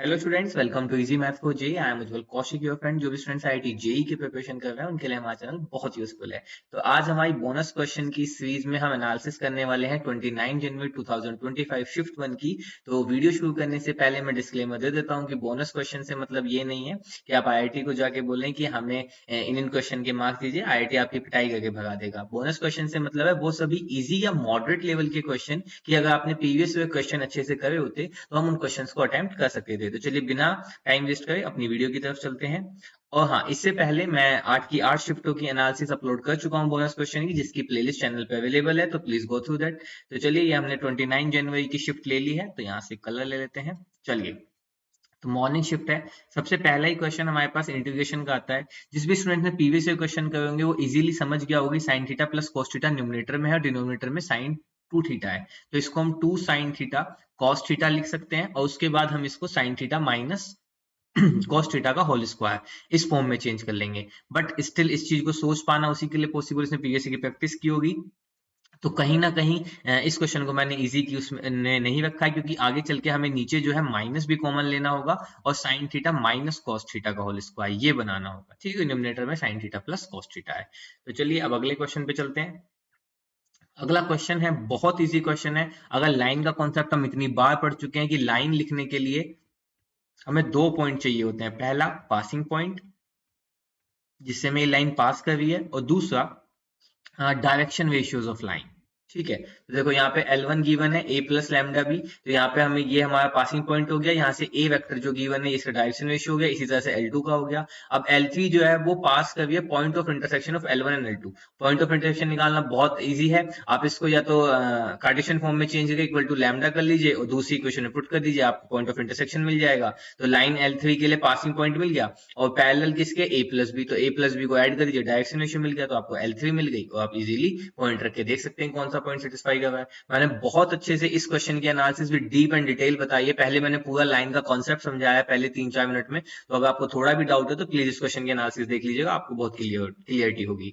Hello students, welcome to easy math for JEE. I am Ujjwal Kaushik, your friend. जो भी students IIT JEE की preparation कर रहे हैं उनके लिए हमारा चैनल बहुत यूजफुल है। तो आज हमारी बोनस क्वेश्चन की सीरीज में हम एनालिसिस करने वाले हैं 29 जनवरी 2025 शिफ्ट 1 की। तो वीडियो शुरू करने से पहले मैं डिस्क्लेमर दे देता हूँ कि बोनस क्वेश्चन से मतलब ये नहीं है कि आप आईआईटी को जाके बोलें कि हमें इन क्वेश्चन के मार्क्स दीजिए, आईआईटी आपकी पिटाई करके भगा देगा। बोनस क्वेश्चन से मतलब है वो सभी इजी या मॉडरेट लेवल के क्वेश्चन कि अगर आपने प्रीवियस क्वेश्चन अच्छे से करे होते तो हम उन क्वेश्चंस को अटेम्प्ट कर सकते थे। तो चलिए बिना टाइम वेस्ट करें अपनी वीडियो की तरफ चलते हैं। और हाँ, इससे पहले मैं आज की 8 शिफ्टों की एनालिसिस अपलोड कर चुका हूँ बोनस क्वेश्चन की, जिसकी प्लेलिस्ट चैनल पे अवेलेबल है, तो प्लीज गो थ्रू दैट। तो चलिए, ये हमने 29 जनवरी की शिफ्ट ले ली है, तो यहाँ से कलर ले लेते हैं। चलिए, तो मॉर्निंग शिफ्ट है। सबसे पहला ही क्वेश्चन हमारे पास इंटीग्रेशन का आता है। जिस भी स्टूडेंट ने प्रीवियस ईयर क्वेश्चन करे होंगे वो इजीली समझ गया होगी। Sine theta plus cos theta numerator में है और डिनोमिनेटर में साइन 2 थीटा है, तो इसको हम 2 साइन थीटा कॉस थीटा लिख सकते हैं, और उसके बाद हम इसको sine theta minus cos theta का होल स्क्वायर इस फॉर्म में चेंज कर लेंगे। बट स्टिल इस चीज को सोच पाना उसी के लिए पॉसिबल, इसने प्रीवियस की प्रैक्टिस की होगी। तो कहीं ना कहीं इस क्वेश्चन को मैंने इजी की उसमें नहीं रखा है, क्योंकि आगे चल के हमें नीचे जो है माइनस भी कॉमन लेना होगा और sine theta minus cos theta का होल स्क्वायर ये बनाना होगा। ठीक है, डिनोमिनेटर में sine theta plus cos theta है। तो चलिए अब अगले क्वेश्चन पे चलते हैं। अगला क्वेश्चन है, बहुत इजी क्वेश्चन है। अगर लाइन का कॉन्सेप्ट हम इतनी बार पढ़ चुके हैं कि लाइन लिखने के लिए हमें 2 पॉइंट चाहिए होते हैं। पहला पासिंग पॉइंट जिससे हमें लाइन पास कर रही है, और दूसरा डायरेक्शन रेशियोज ऑफ लाइन। ठीक है, तो देखो यहाँ पे L1 गिवन है, a प्लस लैम्डा बी, तो यहाँ पे हमें ये हमारा पासिंग पॉइंट हो गया। यहाँ से a वेक्टर जो गिवन है इसका डायरेक्शन रेशियो हो गया, इसी तरह से L2 का हो गया। अब L3 जो है वो पास कर रही है point of intersection of L1 and L2। Point of intersection निकालना बहुत इजी है। आप इसको या तो कार्टेशियन फॉर्म में चेंज करके इक्वल टू लैम्डा कर लीजिए और दूसरी इक्वेशन में पुट कर दीजिए, आपको पॉइंट ऑफ इंटरसेक्शन मिल जाएगा। तो लाइन L3 के लिए पासिंग पॉइंट मिल गया, और पैरेलल किसके, a प्लस बी, तो a प्लस बी को ऐड कर दीजिए, डायरेक्शन रेशियो मिल गया, तो आपको L3 मिल गई। और आप इजीली पॉइंट रख के देख सकते हैं कौन सा पॉइंट सेटिस्फाई कर रहा है। मैंने बहुत अच्छे से इस क्वेश्चन की एनालिसिस भी डीप एंड डिटेल बताई है। पहले मैंने पूरा लाइन का कॉन्सेप्ट समझाया है पहले 3-4 मिनट में, तो अगर आपको थोड़ा भी डाउट है तो प्लीज इस क्वेश्चन की एनालिसिस देख लीजिएगा, आपको बहुत क्लियरिटी होगी।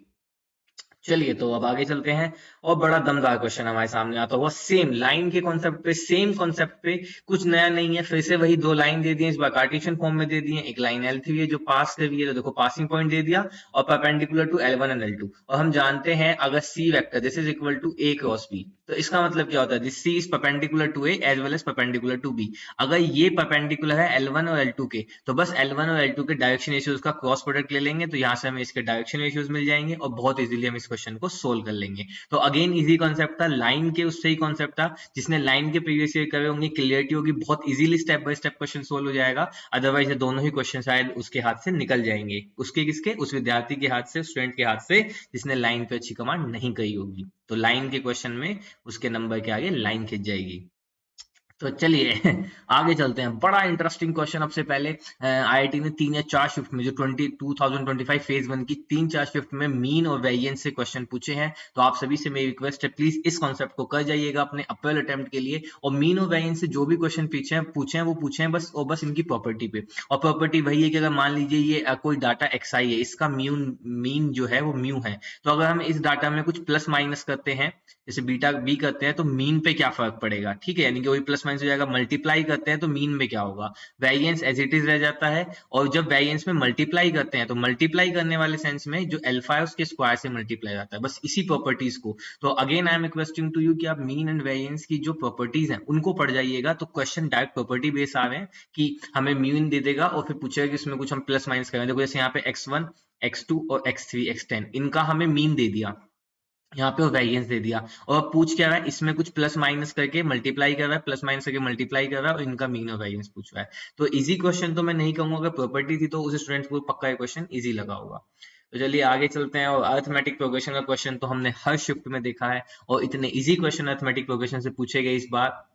चलिए, तो अब आगे चलते हैं। और बड़ा दमदार क्वेश्चन हमारे सामने आता हुआ, सेम लाइन के कॉन्सेप्ट पे, सेम कॉन्सेप्ट पे, कुछ नया नहीं है। फिर से वही दो लाइन दे दी है, इस बार कार्टेशियन फॉर्म में दे दी है। एक लाइन L3 है जो पास कर रही है, तो देखो पासिंग पॉइंट दे दिया और perpendicular to L1 and L2। और हम जानते हैं अगर C vector this is equal to A cross B, तो इसका मतलब क्या होता है, this C is perpendicular to A as well as perpendicular to B। अगर ये परपेंडिकुलर है L1 और L2 के, तो बस L1 और L2 के डायरेक्शन रेशियोज का क्रॉस प्रोडक्ट ले लेंगे, तो यहाँ से हमें इसके डायरेक्शन रेशियोज मिल जाएंगे और बहुत इजीली हम इस क्वेश्चन को सोल्व कर लेंगे। तो अगेन इजी कॉन्सेप्ट था, लाइन के उससे ही कॉन्सेप्ट था। जिसने लाइन के प्रीवियस ईयर करे होंगे क्लियरिटी होगी, बहुत easily step by step question solve हो जाएगा। अदरवाइज ये दोनों ही क्वेश्चन शायद उसके हाथ से निकल जाएंगे, उसके किसके, उस विद्यार्थी के हाथ से, स्टूडेंट के हाथ से जिसने लाइन पे अच्छी कमांड नहीं करी होगी। तो लाइन के क्वेश्चन में उसके नंबर के आगे लाइन खिंच जाएगी। तो चलिए आगे चलते हैं। बड़ा इंटरेस्टिंग क्वेश्चन। अब से पहले आईआईटी ने 3 या 4 शिफ्ट में, जो 2025 फेज 1 की 3-4 शिफ्ट में मीन और वेरिएंस से क्वेश्चन पूछे हैं। तो आप सभी से मेरी रिक्वेस्ट है, प्लीज इस कॉन्सेप्ट को कर जाइएगा अपने अप्रैल अटेम्प्ट के लिए। और मीन और वेरिएंस से जो भी क्वेश्चन पूछे हैं बस, और बस इनकी प्रॉपर्टी पे। और प्रॉपर्टी वही है कि अगर मान लीजिए ये कोई डाटा xi है, इसका मीन जो है वो म्यू है, तो अगर हम इस डाटा में कुछ प्लस माइनस करते हैं, जैसे बीटा बी करते हैं, तो मीन पे क्या फर्क पड़ेगा। ठीक है, यानी कि वही प्लस माइनस हो जाएगा। मल्टीप्लाई करते हैं तो मीन में क्या होगा, वेरिएंस एज इट इज रह जाता है। और जब वेरिएंस में मल्टीप्लाई करते हैं, तो मल्टीप्लाई करने वाले सेंस में जो अल्फा है उसके स्क्वायर से मल्टीप्लाई आता है, बस इसी प्रॉपर्टीज को। तो again I am requesting to you कि आप मीन एंड वेरिएंस की जो प्रॉपर्टीज हैं उनको पढ़ जाइएगा। तो क्वेश्चन डायरेक्ट प्रॉपर्टी बेस आ रहे हैं कि हमें मीन दे देगा और फिर पूछेगा कि उसमें कुछ हम प्लस माइनस करें। देखो जैसे यहाँ पे x1 x2 और x3 x10 इनका हमें मीन दे दिया, यहाँ पे वो वेरिएंस दे दिया, और पूछ क्या रहा है, इसमें कुछ प्लस माइनस करके मल्टीप्लाई कर रहा है, प्लस माइनस करके मल्टीप्लाई कर रहा है, और इनका मीन और वेरिएंस पूछ रहा है। तो इजी क्वेश्चन तो मैं नहीं कहूंगा, अगर प्रॉपर्टी थी तो उस स्टूडेंट को पक्का ये क्वेश्चन इजी लगा होगा। तो चलिए आगे चलते हैं। और अर्थमेटिक प्रोग्रेशन का क्वेश्चन तो हमने हर शिफ्ट में देखा है, और इतने इजी क्वेश्चन अर्थमेटिक प्रोग्रेशन से पूछे गए इस बार।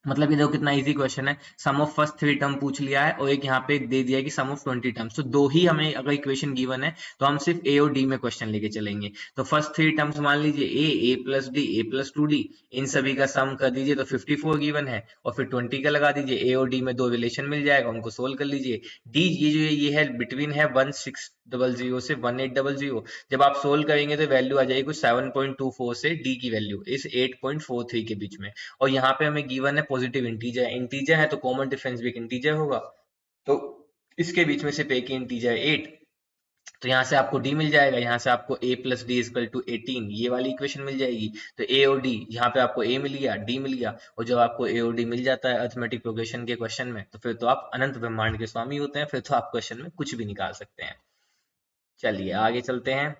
मतलब ये देखो कितना इजी क्वेश्चन है। सम ऑफ फर्स्ट 3 टर्म पूछ लिया है, और एक यहाँ पे दे दिया है कि सम ऑफ 20 टर्म्स। तो दो ही हमें अगर इक्वेशन गिवन है तो हम सिर्फ ए और डी में क्वेश्चन लेके चलेंगे। तो फर्स्ट 3 टर्म्स मान लीजिए ए प्लस डी, ए प्लस 2d, इन सभी का सम कर दीजिए तो 54 गिवन है, और फिर 20 का लगा दीजिए। ए और डी में दो रिलेशन मिल जाएगा, उनको सोल्व कर लीजिए। डी ये जो ये है बिटवीन है 1 00 से 1800। जब आप सोल्व करेंगे तो वैल्यू आ जाएगी कुछ 7.24 से डी की वैल्यू इस 8.43 के बीच में। और यहाँ पे हमें गिवन है पॉजिटिव इंटीजर, इंटीजर है तो कॉमन डिफरेंस भी एक इंटीजर होगा, तो इसके बीच में से पे की इंटीजर 8, तो यहाँ से आपको डी मिल जाएगा, यहाँ से आपको a plus D equal to 18, ये वाली इक्वेशन मिल जाएगी। तो a और d, यहाँ पे आपको a मिल गया, d मिल गया, और जब आपको a और d मिल जाता है अर्थमेटिक प्रोग्रेशन के क्वेश्चन में, तो फिर तो आप अनंत ब्रह्मांड के स्वामी होते हैं, फिर तो आप क्वेश्चन में कुछ भी निकाल सकते हैं। चलिए आगे चलते हैं।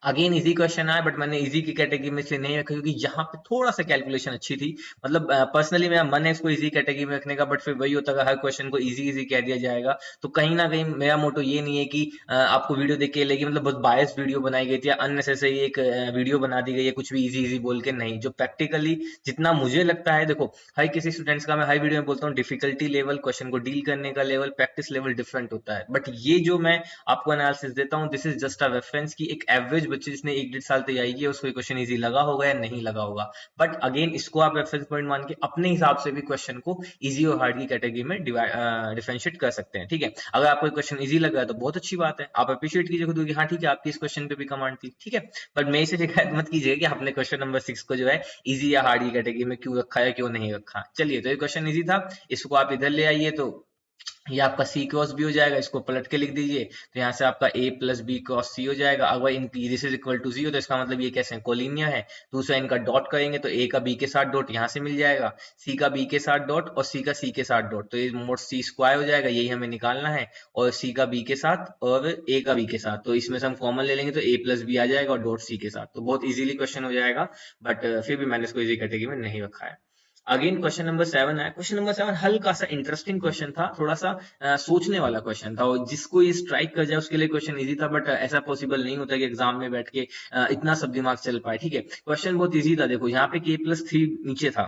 अगेन इजी क्वेश्चन आया, बट मैंने इजी की कैटेगरी में इसलिए नहीं रखा क्योंकि यहाँ पे थोड़ा सा कैलकुलेशन अच्छी थी। मतलब पर्सनली मेरा मन है इसको इजी कैटेगरी में रखने का, बट फिर वही होता है हर क्वेश्चन को इजी इजी कह दिया जाएगा। तो कहीं ना कहीं मेरा मोटो ये नहीं है कि आपको वीडियो देख के लगी मतलब बहुत बायस वीडियो बनाई गई थी या अननेसेसरी एक वीडियो बना दी गई है कुछ भी इजी इजी बोल के, नहीं। जो प्रैक्टिकली जितना मुझे लगता है, देखो हर किसी स्टूडेंट्स का मैं हर वीडियो में बोलता हूँ डिफिकल्टी लेवल, क्वेश्चन को डील करने का लेवल, प्रैक्टिस लेवल डिफरेंट होता है। बट ये जो मैं आपको एनालिसिस देता हूँ, this is just a reference की एक एवरेज बच्चे जिसने 1-1.5 साल तैयारी की है उसको क्वेश्चन इजी लगा होगा या नहीं लगा होगा। बट अगेन इसको आप रेफरेंस पॉइंट मान के अपने हिसाब से भी क्वेश्चन को इजी और हार्ड की कैटेगरी में डिफरेंशिएट कर सकते हैं, ठीक है। अगर आपको क्वेश्चन इजी लग रहा है तो बहुत अच्छी बात है, आप अप्रिशिएट कीजिए खुद को कि हाँ ठीक है आपकी इस क्वेश्चन पे भी कमांड थी, ठीक है। बट मेरे से शिकायत मत कीजिए कि आपने क्वेश्चन नंबर 6 को जो है इजी या हार्ड की कैटेगरी में क्यों रखा है क्यों नहीं रखा। चलिए, तो ये क्वेश्चन इजी था, इसको आप इधर ले आइए, तो ये आपका सी क्रॉस बी हो जाएगा, इसको पलट के लिख दीजिए, तो यहाँ से आपका A plus B cross C हो जाएगा। अगर in this is equal to zero तो इसका मतलब ये कैसे कोलिनियर है। दूसरा इनका डॉट करेंगे तो ए का बी के साथ डॉट यहाँ से मिल जाएगा, सी का बी के साथ डॉट और सी का सी के साथ डॉट, तो ये मोड सी स्क्वायर हो जाएगा, यही हमें निकालना है। और सी का बी के साथ और ए का बी के साथ, तो इसमें से हम कॉमन ले लेंगे तो ए प्लस बी आ जाएगा और डॉट सी के साथ, तो बहुत इजीली क्वेश्चन हो जाएगा। बट फिर भी मैंने इसको इजी कैटेगरी में नहीं रखा है। अगेन क्वेश्चन नंबर 7 है। क्वेश्चन नंबर 7 हल्का सा इंटरेस्टिंग क्वेश्चन था, थोड़ा सा सोचने वाला क्वेश्चन था, और जिसको ये स्ट्राइक कर जाए उसके लिए क्वेश्चन इजी था। बट ऐसा पॉसिबल नहीं होता कि एग्जाम में बैठ के इतना सब दिमाग चल पाए, ठीक है। क्वेश्चन बहुत इजी था, देखो यहाँ पे k+3 नीचे था,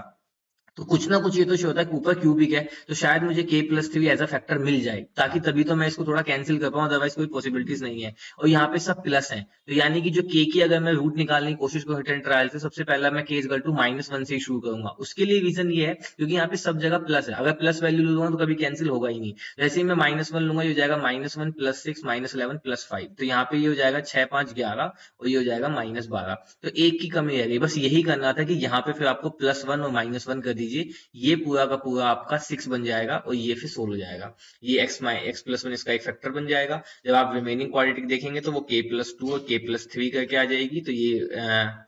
तो कुछ ना कुछ ये तो शो होता है कि ऊपर क्यूबिक है, तो शायद मुझे k+3 एज अ फैक्टर मिल जाए, ताकि तभी तो मैं इसको थोड़ा कैंसिल कर पाऊं, अदरवाइज कोई पॉसिबिलिटीज नहीं है। और यहाँ पे सब प्लस हैं, तो यानी कि जो k की अगर मैं रूट निकालने की कोशिश करूं हिट एंड ट्रायल से, सबसे पहला मैं k इक्वल टू -1 से शुरू करूंगा। उसके लिए रीजन ये है क्योंकि यहाँ पे सब जगह प्लस है, अगर प्लस वैल्यू लूंगा तो कभी कैंसिल होगा ही नहीं। जैसे ही मैं -1 लूंगा, ये हो जाएगा -1 +6 -11 +5, तो यहाँ पे ये हो जाएगा 6 5 11 और ये हो जाएगा -12, तो एक की कमी रह गई। बस यही करना था कि यहाँ पे फिर आपको +1 और -1 कर दीजिए, ये पूरा का पूरा आपका 6 बन जाएगा और ये फिर 16 हो जाएगा। ये x+1 इसका एक फैक्टर बन जाएगा। जब आप रिमेनिंग क्वाड्रेटिक देखेंगे तो वो k+2 और k+3 करके आ जाएगी, तो ये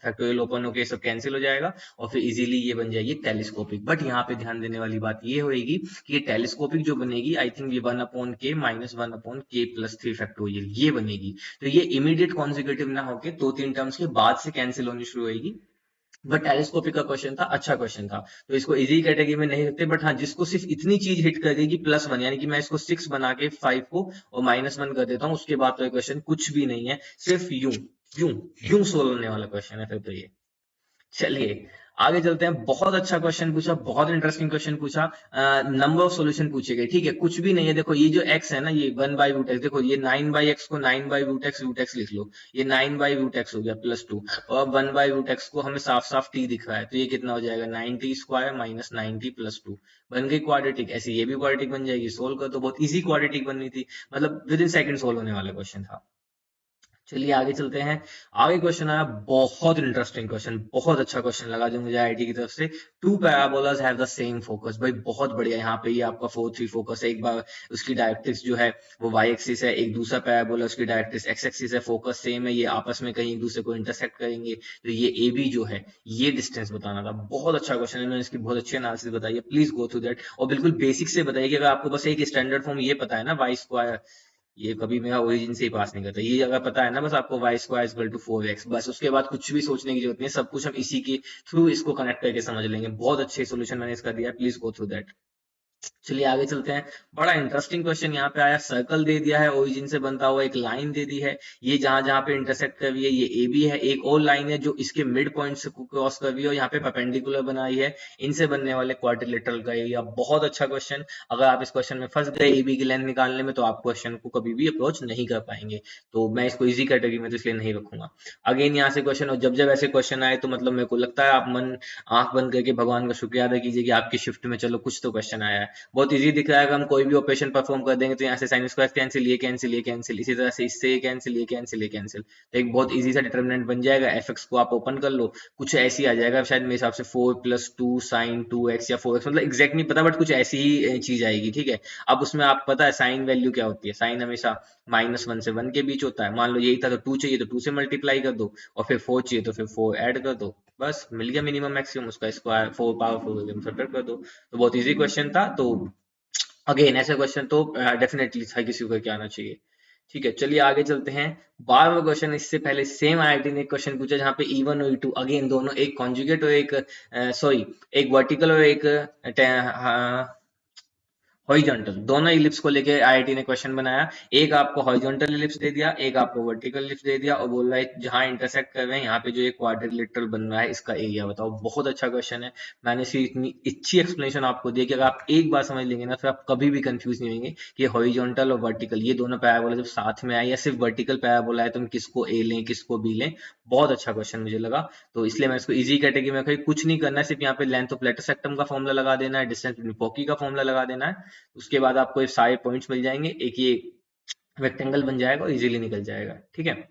फैक्टोरियल ओपन होके सब कैंसिल हो जाएगा और फिर इजीली ये बन जाएगी टेलीस्कोपिक। बट यहाँ पे ध्यान देने वाली बात ये होगी कि ये टेलीस्कोपिक जो बनेगी, आई थिंक ये 1/k -1/k+3 फैक्टोरियल ये बनेगी। तो ये इमीडिएट कॉन्जिक्यूटिव ना होके 2-3 टर्म्स के बाद से कैंसिल होनी शुरू होगी। बट टेलीस्कोपिक का क्वेश्चन था, अच्छा क्वेश्चन था, तो इसको इजी कैटेगरी में नहीं रखते। बट हाँ, जिसको सिर्फ इतनी चीज हिट कर देगी +1, यानी कि मैं इसको 6 बना के 5 को और -1 कर देता हूँ, उसके बाद तो ये क्वेश्चन कुछ भी नहीं है, सिर्फ यूं यूं यूं सोल्व होने वाला क्वेश्चन है फिर तो ये। चलिए आगे चलते हैं। बहुत अच्छा क्वेश्चन पूछा, बहुत इंटरेस्टिंग क्वेश्चन पूछा। नंबर ऑफ सॉल्यूशन पूछे गए, ठीक है, कुछ भी नहीं है। देखो ये जो x है ना, ये 1/√x, देखो ये 9/x को 9/√x लिख लो, ये 9/√x हो गया +2, और 1/√x को हमें साफ साफ t दिख रहा है, तो ये कितना हो जाएगा 9t² -90 +2, बन गई क्वाड्रेटिक। ऐसे ये भी क्वाड्रेटिक बन जाएगी, सोल्व कर, तो बहुत इजी क्वाड्रेटिक बननी थी, मतलब विद इन सेकंड सोल्व होने वाला क्वेश्चन था। चलिए आगे चलते हैं। आगे क्वेश्चन आया, बहुत इंटरेस्टिंग क्वेश्चन, बहुत अच्छा क्वेश्चन लगा जो मुझे आईआईटी की तरफ से। 2 parabolas have the same focus, भाई बहुत बढ़िया। यहाँ पे ये आपका 4-3 फोकस है, एक बार उसकी डायरेक्ट्रिक्स जो है वो y एक्सिस है, एक दूसरा पैराबोला उसकी डायरेक्ट्रिक्स x एक्सिस है, फोकस सेम है, ये आपस में कहीं एक दूसरे को इंटरसेक्ट करेंगे, तो ये ए बी जो है ये डिस्टेंस बताना था। बहुत अच्छा क्वेश्चन है, मैंने इसकी बहुत अच्छी एनालिसिस बताई है, प्लीज गो थ्रू दैट, और बिल्कुल बेसिक से बताइए कि अगर आपको बस एक स्टैंडर्ड फॉर्म ये पता है ना y², ये कभी मेरा ओरिजिन से ही पास नहीं करता, ये अगर पता है ना बस आपको y² = 4x, बस उसके बाद कुछ भी सोचने की जरूरत नहीं है, सब कुछ हम इसी के थ्रू इसको कनेक्ट करके समझ लेंगे। बहुत अच्छे सोल्यूशन मैंने इसका दिया है, प्लीज गो थ्रू दैट। चलिए आगे चलते हैं। बड़ा इंटरेस्टिंग क्वेश्चन यहाँ पे आया, सर्कल दे दिया है, ओरिजिन से बनता हुआ एक लाइन दे दी है, ये जहां जहां पे इंटरसेक्ट कर रही है ये ए बी है, एक और लाइन है जो इसके मिड पॉइंट से क्रॉस कर रही है और यहाँ पे परपेंडिकुलर बनाई है, इनसे बनने वाले क्वाड्रिलेटरल का एरिया। बहुत अच्छा क्वेश्चन, अगर आप इस क्वेश्चन में फंस गए ए बी की लेंथ निकालने में तो आप क्वेश्चन को कभी भी अप्रोच नहीं कर पाएंगे, तो मैं इसको इजी कैटेगरी में तो इसलिए नहीं रखूंगा। अगेन यहाँ से क्वेश्चन, और जब जब ऐसे क्वेश्चन आए तो मतलब मेरे को लगता है आप आंख बंद करके भगवान का शुक्रिया अदा कीजिए कि आपकी शिफ्ट में चलो कुछ तो क्वेश्चन आया है। बहुत इजी दिख रहा है। अगर हम कोई भी ऑपरेशन परफॉर्म कर देंगे तो यहाँ से साइन स्क्वायर कैंसिल, ये कैंसिल, ये कैंसिल, इसी तरह से इससे ये कैंसिल, ये कैंसिल, ये कैंसिल, तो एक बहुत इजी सा डिटर्मिनेंट बन जाएगा। एफ को आप ओपन कर लो, कुछ ऐसी आ जाएगा शायद मेरे हिसाब से 4 + 2 sin 2x या 4x, मतलब एग्जैक्ट नहीं पता, बट कुछ ऐसी ही चीज आएगी, ठीक है। अब उसमें आप पता है साइन वैल्यू क्या होती है, साइन हमेशा -1 से 1 के बीच होता है। मान लो यही था तो 2 चाहिए तो 2 से मल्टीप्लाई कर दो, और फिर 4 चाहिए तो फिर 4 ऐड कर दो, बस मिल गया मिनिमम मैक्सिमम, उसका स्क्वायर 4 पावर 4 सब्ट्रैक्ट कर दो। तो बहुत इजी क्वेश्चन था। तो अगेन ऐसा क्वेश्चन तो डेफिनेटली हर किसी को करके आना चाहिए। ठीक है, चलिए आगे चलते हैं। 12वां क्वेश्चन, इससे पहले सेम आईआईटी ने एक क्वेश्चन पूछा जहाँ पे E1 और E2 अगेन दोनों, एक कॉन्जुगेट और एक सॉरी, एक वर्टिकल और एक हॉरिजॉन्टल, दोनों इलिप्स को लेके आईआईटी ने क्वेश्चन बनाया। एक आपको हॉरिजॉन्टल इलिप्स दे दिया, एक आपको वर्टिकल इलिप्स दे दिया, और बोल रहा है जहां इंटरसेक्ट कर रहे हैं यहाँ पे जो एक क्वाड्रिलेटरल बन रहा है इसका एरिया बताओ। बहुत अच्छा क्वेश्चन है। मैंने इसकी इतनी अच्छी एक्सप्लेनेशन आपको दी कि अगर आप एक बार समझ लेंगे ना फिर आप कभी भी कंफ्यूज नहीं होंगे कि हॉरिजॉन्टल और वर्टिकल ये दोनों पैराबोला जब साथ में आए या सिर्फ वर्टिकल पैराबोला है तो हम किसको ए लें किसको बी लें। बहुत अच्छा क्वेश्चन मुझे लगा, तो इसलिए मैं इसको इजी कैटेगरी में रखा। कुछ नहीं करना है, सिर्फ यहाँ पे लेंथ ऑफ लेटर सेक्टम का फॉर्मूला लगा देना है, डिस्टेंस बिटवीन फोकी का फॉर्मूला लगा देना है। उसके बाद आपको ये सारे पॉइंट्स मिल जाएंगे, एक ये रेक्टेंगल बन जाएगा और इजीली निकल जाएगा। ठीक है,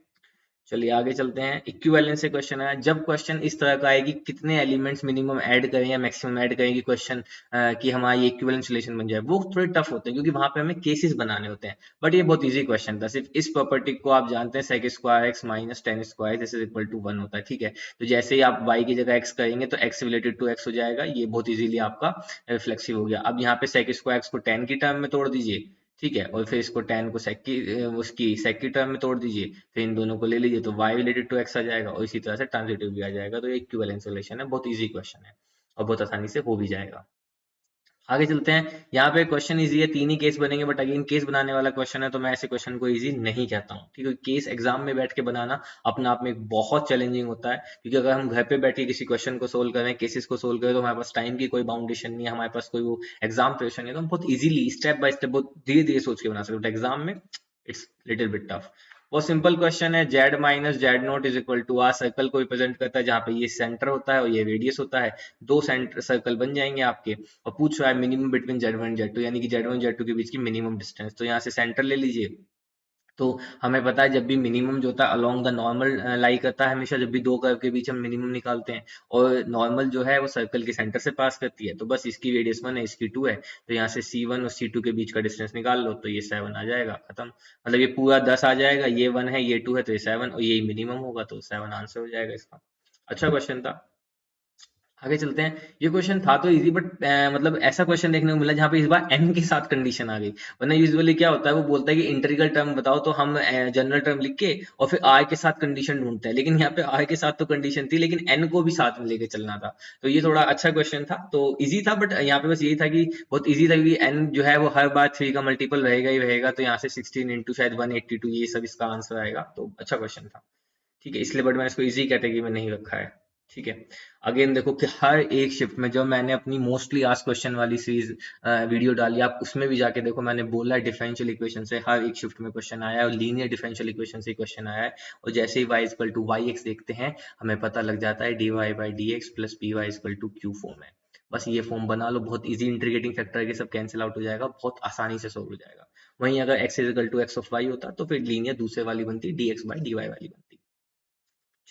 चलिए आगे चलते हैं। इक्विवेलेंस से क्वेश्चन है। जब क्वेश्चन इस तरह का है कि कितने एलिमेंट्स मिनिमम ऐड करें या मैक्सिमम ऐड करें कि क्वेश्चन कि हमारा इक्विवेलेंस रिलेशन बन जाए, वो थोड़े टफ होते हैं क्योंकि वहां पे हमें केसेस बनाने होते हैं। बट ये बहुत इजी क्वेश्चन था। सिर्फ इस प्रॉपर्टी को आप जानते हैं, sec square X minus ten square this is equal to 1 होता है। ठीक है, तो जैसे ही आप y की जगह x करेंगे तो x रिलेटेड टू x हो जाएगा। ये बहुत इजीली आपका रिफ्लेक्सिव हो गया। अब यहाँ पे सेक स्क्वायर एक्स को टेन की टर्म में तोड़ दीजिए, ठीक है, और फिर इसको tan को सेक की उसकी सेक की टर्म में तोड़ दीजिए, फिर इन दोनों को ले लीजिए तो y रिलेटेड टू x आ जाएगा, और इसी तरह से ट्रांजिटिव भी आ जाएगा। तो ये इक्विवेलेंस रिलेशन है, बहुत इजी क्वेश्चन है और बहुत आसानी से हो भी जाएगा। आगे चलते हैं। यहाँ पे क्वेश्चन इजी है, 3 ही केस बनेंगे, बट अगेन केस बनाने वाला क्वेश्चन है तो मैं ऐसे क्वेश्चन को इजी नहीं कहता हूँ। ठीक है, केस एग्जाम में बैठ के बनाना अपने आप में एक बहुत चैलेंजिंग होता है, क्योंकि अगर हम घर पे बैठ के किसी क्वेश्चन को सोल्व करें, केसेस को सोल्व करें, तो हमारे पास टाइम की कोई बाउंडेशन नहीं है, हमारे पास कोई वो एग्जाम प्रेशर नहीं है, तो हम बहुत इजीली स्टेप बाय स्टेप बहुत धीरे धीरे सोच के बना सकते हैं। बट एग्जाम में इट्स लिटिल बिट टफ। बहुत सिंपल क्वेश्चन है। Z minus Z not is equal to R circle को रिप्रेजेंट करता है जहां पे ये सेंटर होता है और ये रेडियस होता है। दो सेंटर सर्कल बन जाएंगे आपके, और पूछ रहा है मिनिमम बिटवीन Z1 Z2, यानी कि Z1 Z2 के बीच की मिनिमम डिस्टेंस। तो यहाँ से सेंटर ले लीजिए। तो हमें पता है जब भी मिनिमम जो होता है अलोंग द नॉर्मल लाई करता है हमेशा, जब भी दो कर्व के बीच हम मिनिमम निकालते हैं, और नॉर्मल जो है वो सर्कल के सेंटर से पास करती है। तो बस इसकी रेडियस 1 है, इसकी 2 है, तो यहाँ से C1 और C2 के बीच का डिस्टेंस निकाल लो तो ये 7 आ जाएगा, खत्म। मतलब ये पूरा 10 आ जाएगा, ये 1 है ये 2 है तो ये 7, और यही मिनिमम होगा तो 7 आंसर हो जाएगा इसका। अच्छा क्वेश्चन था। आगे चलते हैं। ये क्वेश्चन था तो इजी, बट मतलब ऐसा क्वेश्चन देखने को मिला जहाँ पे इस बार n के साथ कंडीशन आ गई। वरना यूजुअली क्या होता है, वो बोलता है कि इंटीग्रल टर्म बताओ, तो हम जनरल टर्म लिख के और फिर r के साथ कंडीशन ढूंढते हैं, लेकिन यहाँ पे r के साथ तो कंडीशन थी लेकिन n को भी साथ में लेके चलना था। तो ये थोड़ा अच्छा क्वेश्चन था, तो इजी था, बट यहाँ पे बस यही था कि बहुत इजी था क्योंकि n जो है वो हर बार 3 का मल्टीपल रहेगा ही रहेगा, तो यहाँ से 16 इंटू शायद 182 ये सब इसका आंसर आएगा। तो अच्छा क्वेश्चन था, ठीक है, इसलिए बट मैंने इसको इजी कैटेगरी में नहीं रखा है। ठीक है, अगेन देखो कि हर एक शिफ्ट में, जब मैंने अपनी मोस्टली आस्क्ड क्वेश्चन वाली सीरीज वीडियो डाली, आप उसमें भी जाके देखो, मैंने बोला है डिफरेंशियल इक्वेशन से हर एक शिफ्ट में क्वेश्चन आया है, और लीनियर डिफरेंशियल इक्वेशन से क्वेश्चन आया है। और जैसे ही y equal to Y X देखते हैं, हमें पता लग जाता है dy by D X plus P Y equal to Q form है। बस ये फॉर्म बना लो, बहुत इजी, इंटीग्रेटिंग फैक्टर के सब कैंसिल आउट हो जाएगा, बहुत आसानी से सोल्व हो जाएगा। वहीं अगर x equal to X of Y होता तो फिर लीनियर दूसरे वाली बनती, dx बाई dy वाली बनती।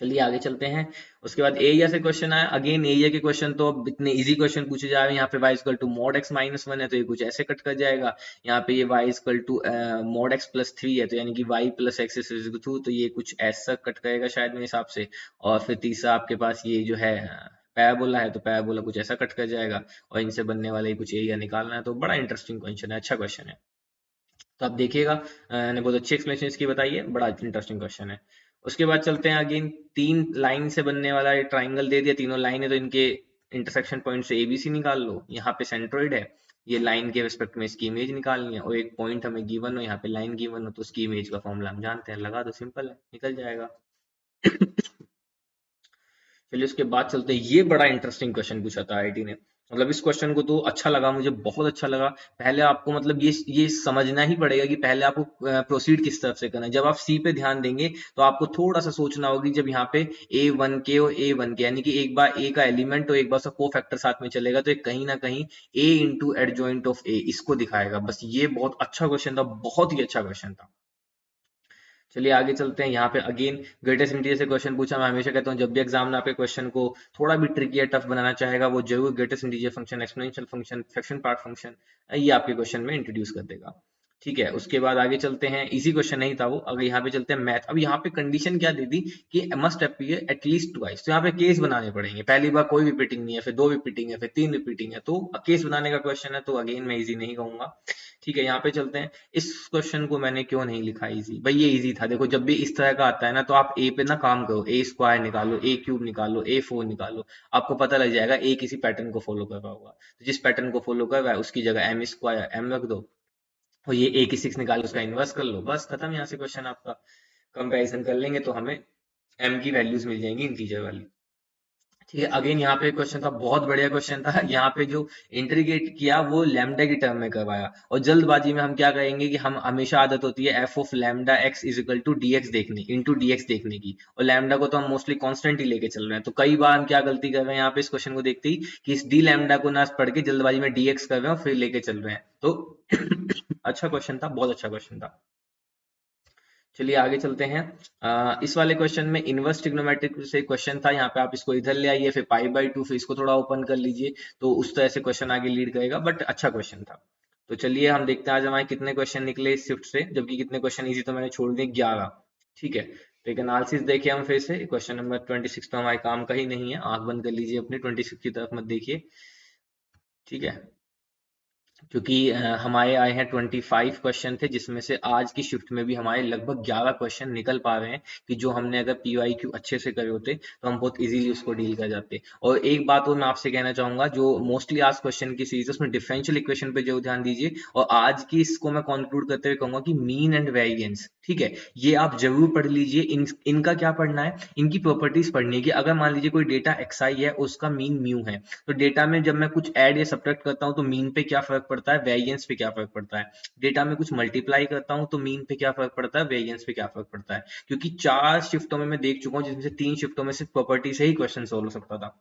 चलिए आगे चलते हैं। उसके बाद एरिया से क्वेश्चन आया। अगेन एरिया के क्वेश्चन तो अब इतने इजी क्वेश्चन पूछे जा रहे हैं। यहाँ पे y equal to mod x minus 1 है तो ये कुछ ऐसे कट कर जाएगा। यहाँ पे ये y equal to mod x plus 3 है तो यानी कि y plus X is two, तो ये कुछ ऐसा कट करेगा शायद मेरे हिसाब से। और फिर तीसरा आपके पास ये जो है पैराबोला है तो पैराबोला कुछ ऐसा कट कर जाएगा, और इनसे बनने वाला ही कुछ एरिया निकालना है। तो बड़ा इंटरेस्टिंग क्वेश्चन है, अच्छा क्वेश्चन है। तो आप देखिएगा, ने बहुत अच्छी एक्सप्लेनेशन इसकी बताई है, बड़ा इंटरेस्टिंग क्वेश्चन है। उसके बाद चलते हैं अगेन, 3 लाइन से बनने वाला एक ट्राइंगल दे दिया, तीनों लाइन है तो इनके इंटरसेक्शन पॉइंट से एबीसी निकाल लो। यहाँ पे सेंट्रोइड है, ये लाइन के रिस्पेक्ट में इसकी इमेज निकालनी है, और एक पॉइंट हमें गिवन हो, यहाँ पे लाइन गिवन हो, तो उसकी इमेज का फॉर्मूला हम जानते हैं, लगा दो, सिंपल है, निकल जाएगा। चलिए उसके बाद चलते हैं। ये बड़ा इंटरेस्टिंग क्वेश्चन पूछा था आईआईटी ने। मतलब इस क्वेश्चन को तो अच्छा लगा, मुझे बहुत अच्छा लगा। पहले आपको मतलब ये समझना ही पड़ेगा कि पहले आपको प्रोसीड किस तरफ से करना है। जब आप सी पे ध्यान देंगे तो आपको थोड़ा सा सोचना होगा कि जब यहाँ पे A1K और A1K यानी कि एक बार ए का एलिमेंट और एक बार उसका को फैक्टर साथ में चलेगा तो ये कहीं ना कहीं A into adjoint of A इसको दिखाएगा। बस ये बहुत अच्छा क्वेश्चन था, बहुत ही अच्छा क्वेश्चन था। चलिए आगे चलते हैं। यहाँ पे अगेन ग्रेटेस्ट इंटीजर से क्वेश्चन पूछा। मैं हमेशा कहता हूँ जब भी एग्जाम में आपके क्वेश्चन को थोड़ा भी ट्रिकी या टफ बनाना चाहेगा वो जरूर greatest integer function, exponential function, fraction part function ये आपके क्वेश्चन में इंट्रोड्यूस कर देगा। ठीक है, उसके बाद आगे चलते हैं। इजी क्वेश्चन नहीं था वो। अगर यहाँ पे चलते हैं मैथ। अब यहाँ पे कंडीशन क्या दे दी कि मस्ट अपीयर एटलीस्ट ट्वाइस, तो यहाँ पे केस बनाने पड़ेंगे। पहली बार कोई रिपीटिंग नहीं है, फिर दो रिपीटिंग है, फिर तीन रिपीटिंग है, तो केस बनाने का क्वेश्चन है, तो अगेन मैं इजी नहीं कहूंगा। ठीक है, यहाँ पे चलते हैं। इस क्वेश्चन को मैंने क्यों नहीं लिखा इजी, भाई ये इजी था। देखो जब भी इस तरह का आता है ना तो आप ए पे ना काम करो, ए स्क्वायर निकालो, ए क्यूब निकालो, A4 निकालो, आपको पता लग जाएगा ए किसी पैटर्न को फॉलो कर रहा होगा। तो जिस पैटर्न को फॉलो कर रहा है उसकी जगह एम स्क्वायर एम रख दो, और ये ए की 6 निकालो, उसका इन्वर्स कर लो, बस खत्म। यहाँ से क्वेश्चन आपका कंपैरिजन कर लेंगे तो हमें एम की वैल्यूज मिल जाएंगी इंटीजर वाली। ठीक है, अगेन यहाँ पे क्वेश्चन था, बहुत बढ़िया क्वेश्चन था। यहाँ पे जो इंटीग्रेट किया वो लैम्डा की टर्म में करवाया, और जल्दबाजी में हम क्या करेंगे कि हम हमेशा आदत होती है F of lambda X is equal to D X देखने, इंटू डी एक्स देखने की, और लैम्डा को तो हम मोस्टली कांस्टेंट ही लेके चल रहे हैं। तो कई बार हम क्या गलती कर रहे हैं यहाँ पे इस क्वेश्चन को देखते ही कि इस डी लैम्डा को ना पढ़ के जल्दबाजी में डी एक्स कर रहे हैं और फिर लेके चल रहे हैं। तो अच्छा क्वेश्चन था, बहुत अच्छा क्वेश्चन था। चलिए आगे चलते हैं। इस वाले क्वेश्चन में इनवर्स ट्रिग्नोमेट्रिक से क्वेश्चन था। यहाँ पे आप इसको इधर ले आइए, फिर पाई/2, फिर इसको थोड़ा ओपन कर लीजिए, तो उस तरह से क्वेश्चन आगे लीड करेगा, बट अच्छा क्वेश्चन था। तो चलिए हम देखते हैं आज हमारे कितने क्वेश्चन निकले इस शिफ्ट से, जबकि कितने क्वेश्चन इजी तो मैंने छोड़ दिए, 11। ठीक है, तो एक एनालिसिस देखे हम फिर से। क्वेश्चन नंबर 26 तो हमारे काम का ही नहीं है, आंख बंद कर लीजिए अपनी, 26 की तरफ मत देखिए। ठीक है, क्योंकि हमारे आए हैं 25 क्वेश्चन थे, जिसमें से आज की शिफ्ट में भी हमारे लगभग 11 क्वेश्चन निकल पा रहे हैं कि जो हमने अगर PYQ अच्छे से करे होते तो हम बहुत इजीली उसको डील कर जाते। और एक बात और मैं आपसे कहना चाहूंगा, जो मोस्टली आज क्वेश्चन की सीरीज है उसमें डिफरेंशियल इक्वेशन पे जरूर ध्यान दीजिए। और आज की इसको मैं कंक्लूड करते हुए कहूंगा कि मीन एंड वेरिएंस, ठीक है, ये आप जरूर पढ़ लीजिए। इनका क्या पढ़ना है, इनकी प्रॉपर्टीज पढ़नी है कि अगर मान लीजिए कोई डेटा xi है, उसका मीन म्यू है, तो डेटा में जब मैं कुछ ऐड या सब्ट्रैक्ट करता हूँ तो मीन पे क्या फर्क पड़ता है, वेरिएंस पे क्या फर्क पड़ता है। डेटा में कुछ मल्टीप्लाई करता हूँ तो मीन पे क्या फर्क पड़ता है, वेरिएंस पे क्या फर्क पड़ता है। क्योंकि 4 शिफ्टों में मैं देख चुका हूँ जिसमें से 3 शिफ्टों में सिर्फ प्रॉपर्टी से ही क्वेश्चन सोल्व हो सकता था।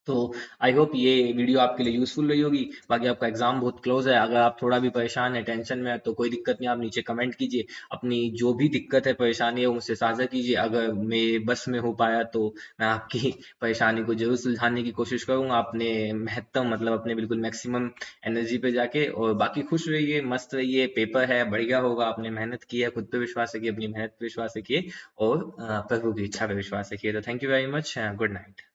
तो आई होप ये वीडियो आपके लिए यूजफुल रही होगी। बाकी आपका एग्जाम बहुत क्लोज है, अगर आप थोड़ा भी परेशान है, टेंशन में है, तो कोई दिक्कत नहीं, आप नीचे कमेंट कीजिए। अपनी जो भी दिक्कत है, परेशानी है, वो मुझसे साझा कीजिए। अगर मेरे बस में हो पाया तो मैं आपकी परेशानी को जरूर सुलझाने की कोशिश करूंगा, अपने महत्तम मतलब अपने बिल्कुल मैक्सिमम एनर्जी पे जाके। और बाकी खुश रहिए, मस्त रहिए, पेपर है, बढ़िया होगा। आपने मेहनत की है, खुद पे विश्वास रखिए, अपनी मेहनत पे विश्वास रखिए, और प्रभु की इच्छा पे विश्वास रखिए। तो thank you very much, good night.